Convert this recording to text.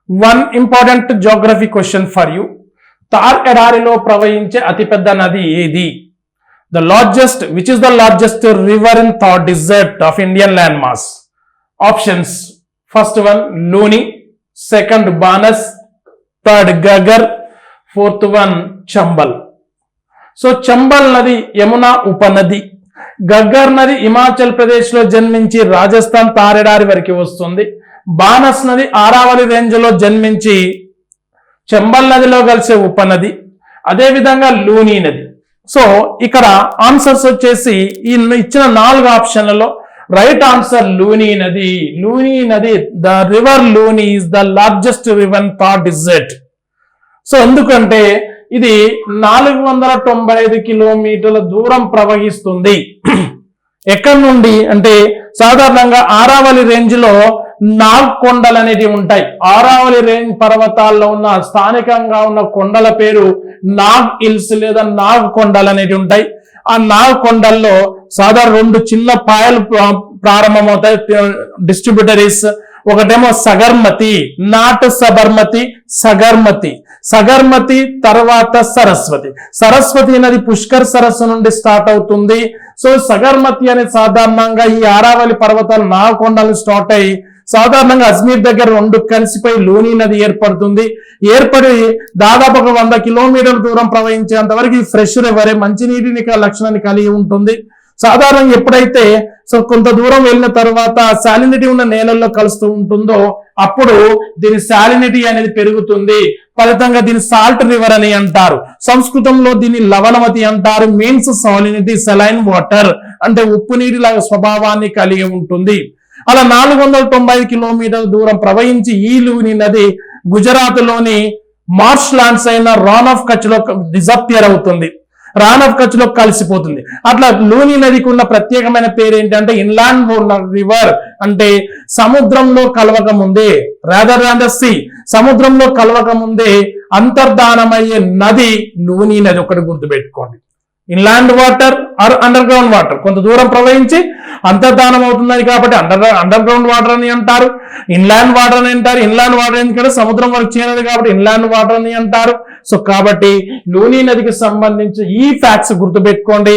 One important geography question for you. Thar ఎడారిలో ప్రవహించే అతిపెద్ద నది ఏది? Which is the largest river in Thar desert of Indian land mass? Options: first one Luni, second Banas, third Ghaggar, fourth one Chambal. So Chambal నది యమునా ఉపనది. గగ్గర్ నది హిమాచల్ ప్రదేశ్ లో జన్మించి రాజస్థాన్ తారెడారి వరకు వస్తుంది. బానస్ నది ఆరావళి రేంజ్ లో జన్మించి చంబల్ నదిలో కలిసే ఉపనది. అదేవిధంగా లూని నది. సో ఇక్కడ ఆన్సర్స్ వచ్చేసి ఈ ఇచ్చిన 4 ఆప్షన్లలో రైట్ ఆన్సర్ లూని నది. లూని నది, the river Luni is the largest river in Thar desert. So ఎందుకంటే ఇది 495 కిలోమీటర్ల దూరం ప్రవహిస్తుంది. ఎక్కడి నుండి అంటే సాధారణంగా ఆరావళి రేంజ్ లో నాగ్ కొండలు అనేవి ఉంటాయి. ఆరావళి రేంజ్ పర్వతాల్లో ఉన్న స్థానికంగా ఉన్న కొండల పేరు నాగ్ హిల్స్ లేదా నాగ్ కొండలు అనేవి ఉంటాయి. ఆ నాగ్ కొండల్లో సాధారణ 2 చిన్న పాయలు ప్రారంభమవుతాయి, డిస్ట్రిబ్యూటరీస్. ఒకటేమో సగర్మతి, నాట్ సబర్మతి, సగర్మతి. సగర్మతి తర్వాత సరస్వతి. సరస్వతి నది పుష్కర్ సరస్సు నుండి స్టార్ట్ అవుతుంది. సో సగర్మతి అనేది సాధారణంగా ఈ ఆరావళి పర్వతాలు నాగకొండలు స్టార్ట్ అయ్యి సాధారణంగా అజ్మీర్ దగ్గర 2 కలిసిపోయి లూని నది ఏర్పడుతుంది. ఏర్పడి దాదాపు 100 కిలోమీటర్ల దూరం ప్రవహించేంత వరకు ఫ్రెష్ రివర్, మంచినీటిని లక్షణాన్ని కలిగి ఉంటుంది. సాధారణంగా ఎప్పుడైతే కొంత దూరం వెళ్ళిన తర్వాత సాలినిటీ ఉన్న నేలల్లో కలుస్తూ ఉంటుందో అప్పుడు దీని సాలినిటీ అనేది పెరుగుతుంది. ఫలితంగా దీని సాల్ట్ రివర్ అని అంటారు. సంస్కృతంలో దీన్ని లవణవతి అంటారు. మీన్స్ సాలినిటీ, సెలైన్ వాటర్ అంటే ఉప్పు నీటి లాగా స్వభావాన్ని కలిగి ఉంటుంది. అలా 495 కిలోమీటర్ల దూరం ప్రవహించి ఈ లూని నది గుజరాత్ లోని మార్ష్ ల్యాండ్స్ అయిన రాన్ ఆఫ్ కచ్ లో డిజపియర్ అవుతుంది. రాన్ ఆఫ్ కచ్ లో కలిసిపోతుంది. అట్లా లూని నదికి ఉన్న ప్రత్యేకమైన పేరు ఏంటంటే ఇన్లాండ్ రివర్, అంటే సముద్రంలో కలవక ముందే, రాదర్ దాన్ ద సీ, సముద్రంలో కలవక ముందే అంతర్ధానమయ్యే నది లూని నది. ఒకటి గుర్తుపెట్టుకోండి, inland water or underground water కొంత దూరం ప్రవహించి అంతర్ధానం అవుతున్నది కాబట్టి అండర్ గ్రౌండ్ వాటర్ అని అంటారు. ఇన్లాండ్ వాటర్ అని అంటారు. ఇన్లాండ్ వాటర్ ఎందుకంటే సముద్రం వరకు చేరదు కాబట్టి ఇన్లాండ్ వాటర్ అని అంటారు. సో కాబట్టి లూని నదికి సంబంధించి ఈ ఫ్యాక్ట్స్ గుర్తుపెట్టుకోండి.